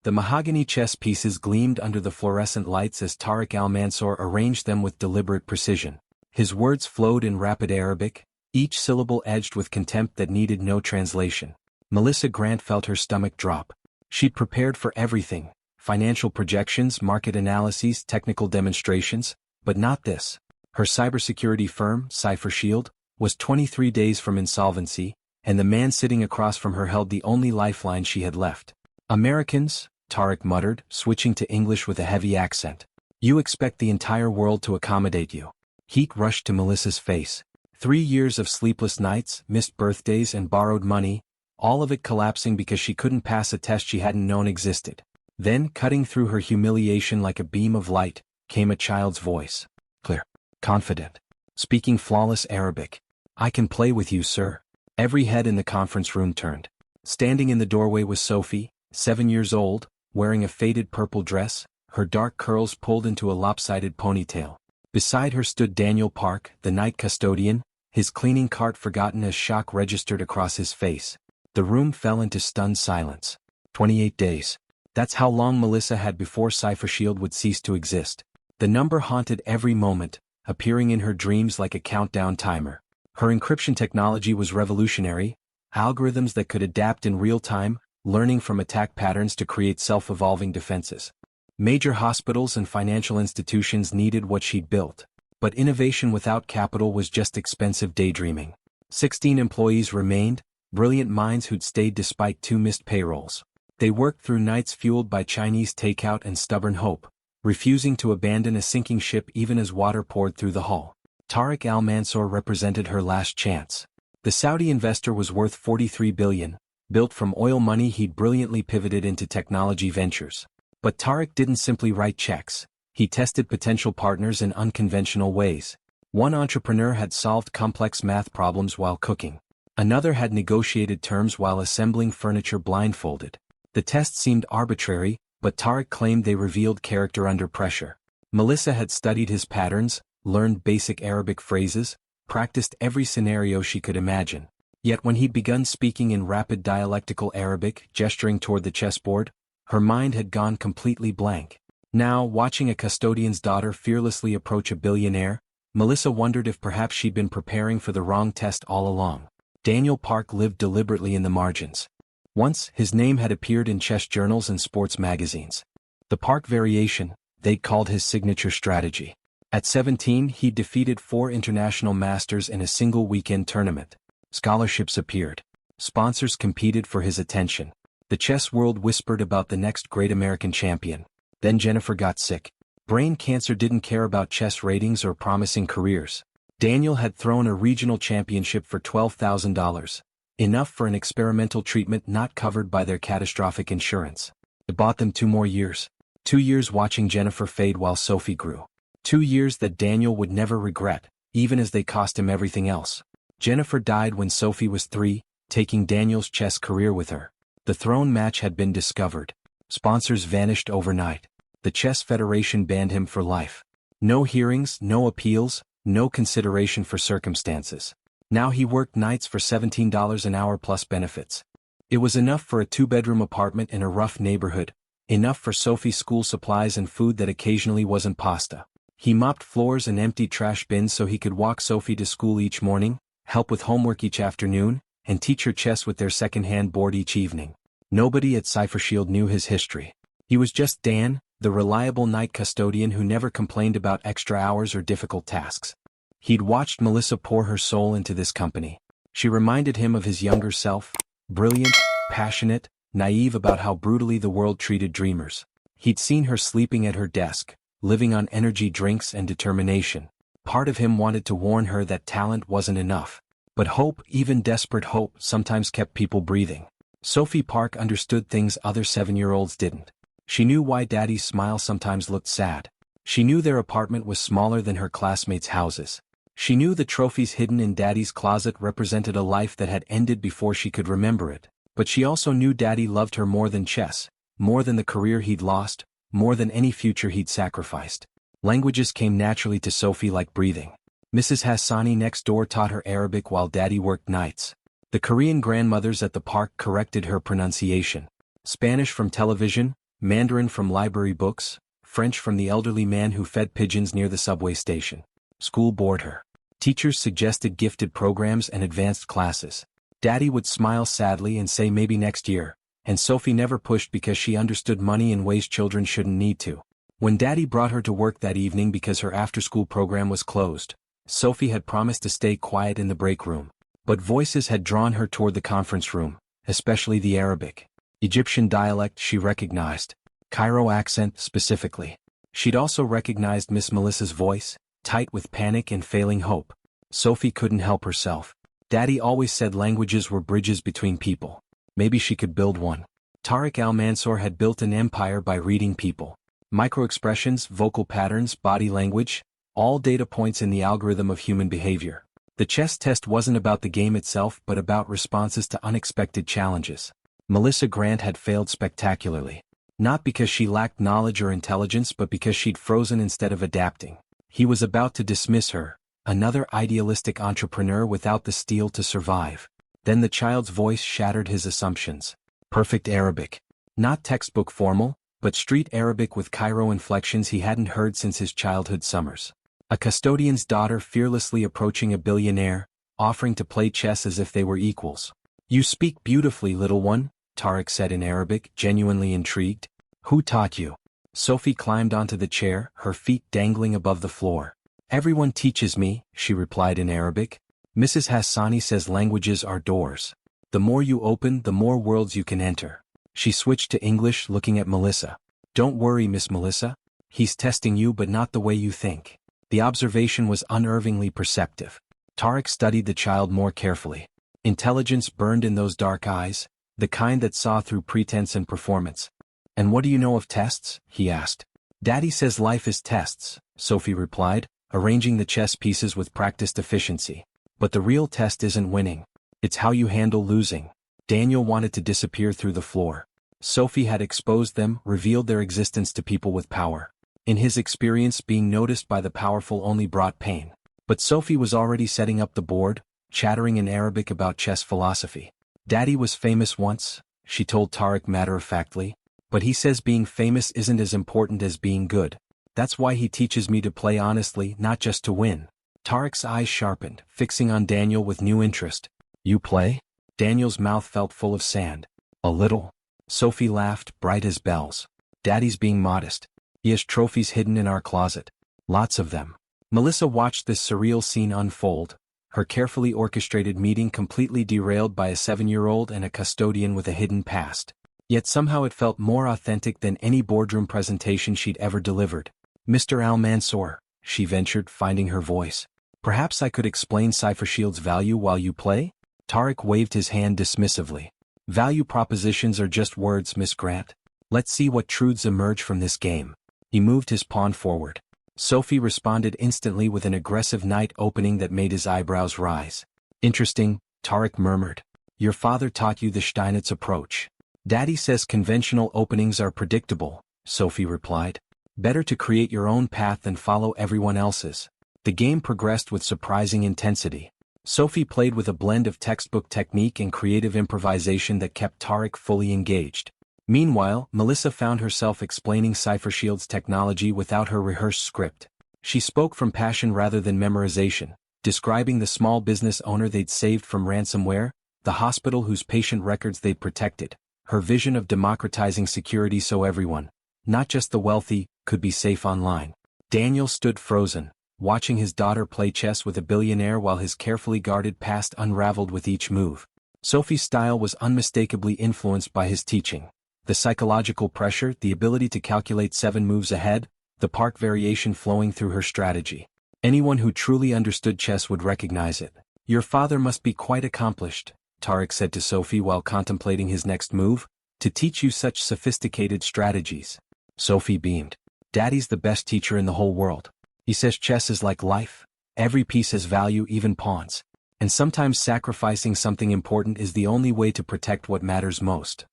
The mahogany chess pieces gleamed under the fluorescent lights as Tariq Al-Mansour arranged them with deliberate precision. His words flowed in rapid Arabic, each syllable edged with contempt that needed no translation. Melissa Grant felt her stomach drop. She'd prepared for everything: financial projections, market analyses, technical demonstrations, but not this. Her cybersecurity firm, Cypher Shield, was 23 days from insolvency, and the man sitting across from her held the only lifeline she had left. "Americans," Tariq muttered, switching to English with a heavy accent. "You expect the entire world to accommodate you." Heat rushed to Melissa's face. 3 years of sleepless nights, missed birthdays, and borrowed money, all of it collapsing because she couldn't pass a test she hadn't known existed. Then, cutting through her humiliation like a beam of light, came a child's voice. Clear. Confident. Speaking flawless Arabic. "I can play with you, sir." Every head in the conference room turned. Standing in the doorway was Sophie, 7 years old, wearing a faded purple dress, her dark curls pulled into a lopsided ponytail. Beside her stood Daniel Park, the night custodian, his cleaning cart forgotten as shock registered across his face. The room fell into stunned silence. 28 days. That's how long Melissa had before Cypher Shield would cease to exist. The number haunted every moment, appearing in her dreams like a countdown timer. Her encryption technology was revolutionary, algorithms that could adapt in real time, learning from attack patterns to create self-evolving defenses. Major hospitals and financial institutions needed what she'd built. But innovation without capital was just expensive daydreaming. 16 employees remained, brilliant minds who'd stayed despite 2 missed payrolls. They worked through nights fueled by Chinese takeout and stubborn hope, refusing to abandon a sinking ship even as water poured through the hull. Tariq Al-Mansour represented her last chance. The Saudi investor was worth $43 billion, built from oil money he'd brilliantly pivoted into technology ventures. But Tariq didn't simply write checks. He tested potential partners in unconventional ways. One entrepreneur had solved complex math problems while cooking. Another had negotiated terms while assembling furniture blindfolded. The tests seemed arbitrary, but Tariq claimed they revealed character under pressure. Melissa had studied his patterns, learned basic Arabic phrases, practiced every scenario she could imagine. Yet when he'd begun speaking in rapid dialectical Arabic, gesturing toward the chessboard, her mind had gone completely blank. Now, watching a custodian's daughter fearlessly approach a billionaire, Melissa wondered if perhaps she'd been preparing for the wrong test all along. Daniel Park lived deliberately in the margins. Once, his name had appeared in chess journals and sports magazines. The Park variation, they'd called his signature strategy. At 17, he'd defeated 4 international masters in a single weekend tournament. Scholarships appeared. Sponsors competed for his attention. The chess world whispered about the next great American champion. Then Jennifer got sick. Brain cancer didn't care about chess ratings or promising careers. Daniel had thrown a regional championship for $12,000. Enough for an experimental treatment not covered by their catastrophic insurance. It bought them 2 more years. 2 years watching Jennifer fade while Sophie grew. 2 years that Daniel would never regret, even as they cost him everything else. Jennifer died when Sophie was 3, taking Daniel's chess career with her. The throne match had been discovered. Sponsors vanished overnight. The Chess Federation banned him for life. No hearings, no appeals, no consideration for circumstances. Now he worked nights for $17 an hour plus benefits. It was enough for a 2-bedroom apartment in a rough neighborhood, enough for Sophie's school supplies and food that occasionally wasn't pasta. He mopped floors and emptied trash bins so he could walk Sophie to school each morning, help with homework each afternoon, and teach her chess with their second-hand board each evening. Nobody at Cypher Shield knew his history. He was just Dan, the reliable night custodian who never complained about extra hours or difficult tasks. He'd watched Melissa pour her soul into this company. She reminded him of his younger self, brilliant, passionate, naive about how brutally the world treated dreamers. He'd seen her sleeping at her desk, living on energy drinks and determination. Part of him wanted to warn her that talent wasn't enough. But hope, even desperate hope, sometimes kept people breathing. Sophie Park understood things other 7-year-olds didn't. She knew why Daddy's smile sometimes looked sad. She knew their apartment was smaller than her classmates' houses. She knew the trophies hidden in Daddy's closet represented a life that had ended before she could remember it. But she also knew Daddy loved her more than chess, more than the career he'd lost, more than any future he'd sacrificed. Languages came naturally to Sophie like breathing. Mrs. Hassani next door taught her Arabic while Daddy worked nights. The Korean grandmothers at the park corrected her pronunciation. Spanish from television, Mandarin from library books, French from the elderly man who fed pigeons near the subway station. School bored her. Teachers suggested gifted programs and advanced classes. Daddy would smile sadly and say maybe next year, and Sophie never pushed because she understood money in ways children shouldn't need to. When Daddy brought her to work that evening because her after-school program was closed, Sophie had promised to stay quiet in the break room. But voices had drawn her toward the conference room, especially the Arabic. Egyptian dialect she recognized, Cairo accent specifically. She'd also recognized Miss Melissa's voice, tight with panic and failing hope. Sophie couldn't help herself. Daddy always said languages were bridges between people. Maybe she could build one. Tariq Al-Mansour had built an empire by reading people. Microexpressions, vocal patterns, body language, all data points in the algorithm of human behavior. The chess test wasn't about the game itself but about responses to unexpected challenges. Melissa Grant had failed spectacularly. Not because she lacked knowledge or intelligence but because she'd frozen instead of adapting. He was about to dismiss her, another idealistic entrepreneur without the steel to survive. Then the child's voice shattered his assumptions. Perfect Arabic. Not textbook formal, but street Arabic with Cairo inflections he hadn't heard since his childhood summers. A custodian's daughter fearlessly approaching a billionaire, offering to play chess as if they were equals. "You speak beautifully, little one," Tariq said in Arabic, genuinely intrigued. "Who taught you?" Sophie climbed onto the chair, her feet dangling above the floor. "Everyone teaches me," she replied in Arabic. "Mrs. Hassani says languages are doors. The more you open, the more worlds you can enter." She switched to English, looking at Melissa. "Don't worry, Miss Melissa. He's testing you but not the way you think." The observation was unnervingly perceptive. Tariq studied the child more carefully. Intelligence burned in those dark eyes, the kind that saw through pretense and performance. "And what do you know of tests?" he asked. "Daddy says life is tests," Sophie replied, arranging the chess pieces with practiced efficiency. "But the real test isn't winning. It's how you handle losing." Daniel wanted to disappear through the floor. Sophie had exposed them, revealed their existence to people with power. In his experience, being noticed by the powerful only brought pain. But Sophie was already setting up the board, chattering in Arabic about chess philosophy. "Daddy was famous once," she told Tariq matter-of-factly, "but he says being famous isn't as important as being good. That's why he teaches me to play honestly, not just to win." Tariq's eyes sharpened, fixing on Daniel with new interest. "You play?" Daniel's mouth felt full of sand. "A little." Sophie laughed, bright as bells. "Daddy's being modest. He has trophies hidden in our closet. Lots of them." Melissa watched this surreal scene unfold, her carefully orchestrated meeting completely derailed by a 7-year-old and a custodian with a hidden past. Yet somehow it felt more authentic than any boardroom presentation she'd ever delivered. "Mr. Al-Mansour," she ventured, finding her voice. "Perhaps I could explain Cypher Shield's value while you play?" Tariq waved his hand dismissively. "Value propositions are just words, Miss Grant. Let's see what truths emerge from this game." He moved his pawn forward. Sophie responded instantly with an aggressive knight opening that made his eyebrows rise. "Interesting," Tariq murmured. "Your father taught you the Steinitz approach." "Daddy says conventional openings are predictable," Sophie replied. "Better to create your own path than follow everyone else's." The game progressed with surprising intensity. Sophie played with a blend of textbook technique and creative improvisation that kept Tariq fully engaged. Meanwhile, Melissa found herself explaining Cypher Shield's technology without her rehearsed script. She spoke from passion rather than memorization, describing the small business owner they'd saved from ransomware, the hospital whose patient records they'd protected, her vision of democratizing security so everyone, not just the wealthy, could be safe online. Daniel stood frozen, watching his daughter play chess with a billionaire while his carefully guarded past unraveled with each move. Sophie's style was unmistakably influenced by his teaching. The psychological pressure, the ability to calculate 7 moves ahead, the park variation flowing through her strategy. Anyone who truly understood chess would recognize it. "Your father must be quite accomplished," Tariq said to Sophie while contemplating his next move, "to teach you such sophisticated strategies." Sophie beamed. "Daddy's the best teacher in the whole world. He says chess is like life. Every piece has value, even pawns. And sometimes sacrificing something important is the only way to protect what matters most."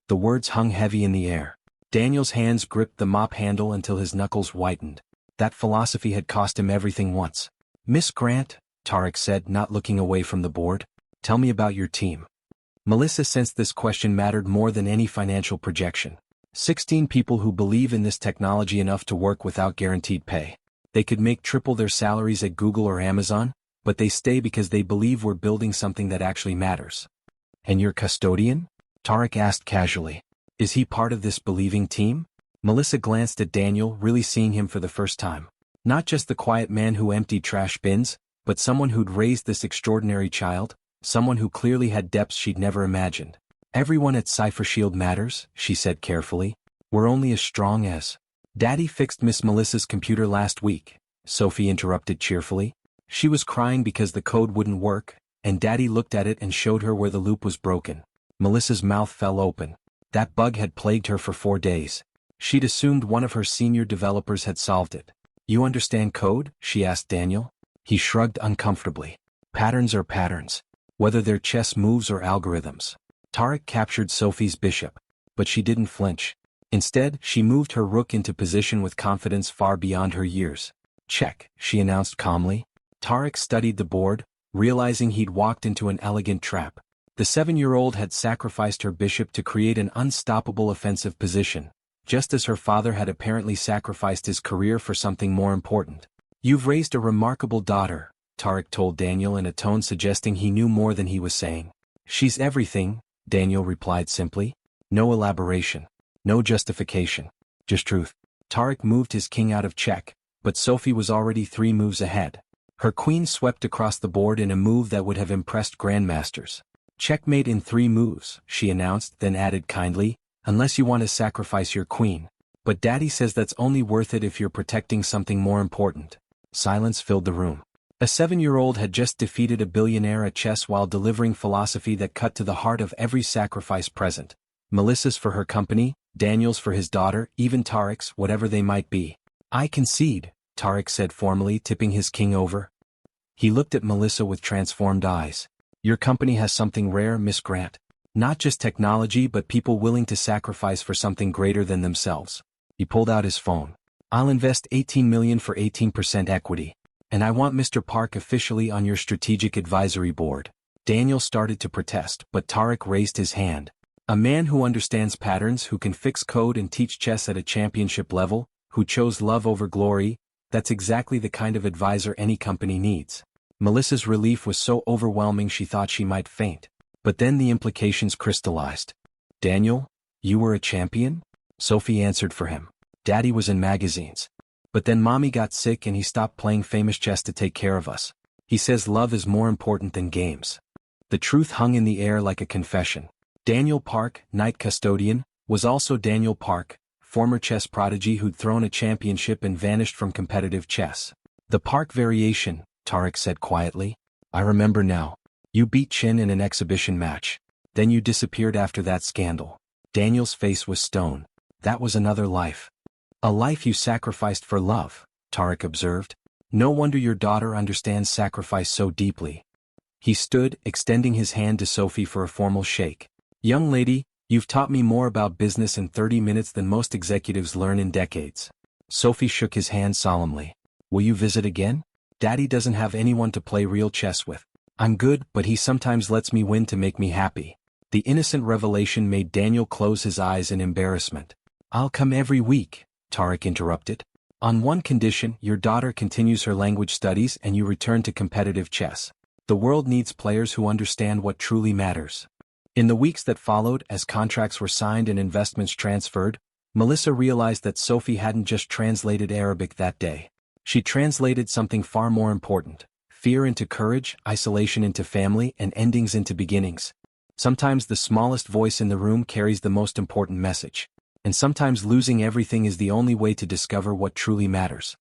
The words hung heavy in the air. Daniel's hands gripped the mop handle until his knuckles whitened. That philosophy had cost him everything once. "Miss Grant," Tariq said, not looking away from the board, "tell me about your team." Melissa sensed this question mattered more than any financial projection. 16 people who believe in this technology enough to work without guaranteed pay. They could make triple their salaries at Google or Amazon, but they stay because they believe we're building something that actually matters. And your custodian? Tarek asked casually. Is he part of this believing team? Melissa glanced at Daniel, really seeing him for the first time. Not just the quiet man who emptied trash bins, but someone who'd raised this extraordinary child, someone who clearly had depths she'd never imagined. Everyone at Cypher Shield matters, she said carefully. We're only as strong as. Daddy fixed Miss Melissa's computer last week, Sophie interrupted cheerfully. She was crying because the code wouldn't work, and Daddy looked at it and showed her where the loop was broken. Melissa's mouth fell open. That bug had plagued her for 4 days. She'd assumed one of her senior developers had solved it. You understand code? She asked Daniel. He shrugged uncomfortably. Patterns are patterns, whether they're chess moves or algorithms. Tarek captured Sophie's bishop, but she didn't flinch. Instead, she moved her rook into position with confidence far beyond her years. Check, she announced calmly. Tarek studied the board, realizing he'd walked into an elegant trap. The 7-year-old had sacrificed her bishop to create an unstoppable offensive position, just as her father had apparently sacrificed his career for something more important. You've raised a remarkable daughter, Tarek told Daniel in a tone suggesting he knew more than he was saying. She's everything, Daniel replied simply. No elaboration. No justification. Just truth. Tarek moved his king out of check, but Sophie was already 3 moves ahead. Her queen swept across the board in a move that would have impressed grandmasters. Checkmate in 3 moves, she announced, then added kindly, unless you want to sacrifice your queen. But Daddy says that's only worth it if you're protecting something more important. Silence filled the room. A 7-year-old had just defeated a billionaire at chess while delivering philosophy that cut to the heart of every sacrifice present. Melissa's for her company, Daniel's for his daughter, even Tarek's, whatever they might be. I concede, Tarek said formally, tipping his king over. He looked at Melissa with transformed eyes. Your company has something rare, Miss Grant. Not just technology but people willing to sacrifice for something greater than themselves. He pulled out his phone. I'll invest $18 million for 18% equity. And I want Mr. Park officially on your strategic advisory board. Daniel started to protest, but Tarek raised his hand. A man who understands patterns, who can fix code and teach chess at a championship level, who chose love over glory, that's exactly the kind of advisor any company needs. Melissa's relief was so overwhelming she thought she might faint. But then the implications crystallized. Daniel, you were a champion? Sophie answered for him. Daddy was in magazines. But then Mommy got sick and he stopped playing famous chess to take care of us. He says love is more important than games. The truth hung in the air like a confession. Daniel Park, night custodian, was also Daniel Park, former chess prodigy who'd thrown a championship and vanished from competitive chess. The Park variation, Tarek said quietly. I remember now. You beat Chin in an exhibition match. Then you disappeared after that scandal. Daniel's face was stone. That was another life. A life you sacrificed for love, Tarek observed. No wonder your daughter understands sacrifice so deeply. He stood, extending his hand to Sophie for a formal shake. Young lady, you've taught me more about business in 30 minutes than most executives learn in decades. Sophie shook his hand solemnly. Will you visit again? Daddy doesn't have anyone to play real chess with. I'm good, but he sometimes lets me win to make me happy. The innocent revelation made Daniel close his eyes in embarrassment. I'll come every week, Tarek interrupted. On one condition, your daughter continues her language studies and you return to competitive chess. The world needs players who understand what truly matters. In the weeks that followed, as contracts were signed and investments transferred, Melissa realized that Sophie hadn't just translated Arabic that day. She translated something far more important. Fear into courage, isolation into family, and endings into beginnings. Sometimes the smallest voice in the room carries the most important message. And sometimes losing everything is the only way to discover what truly matters.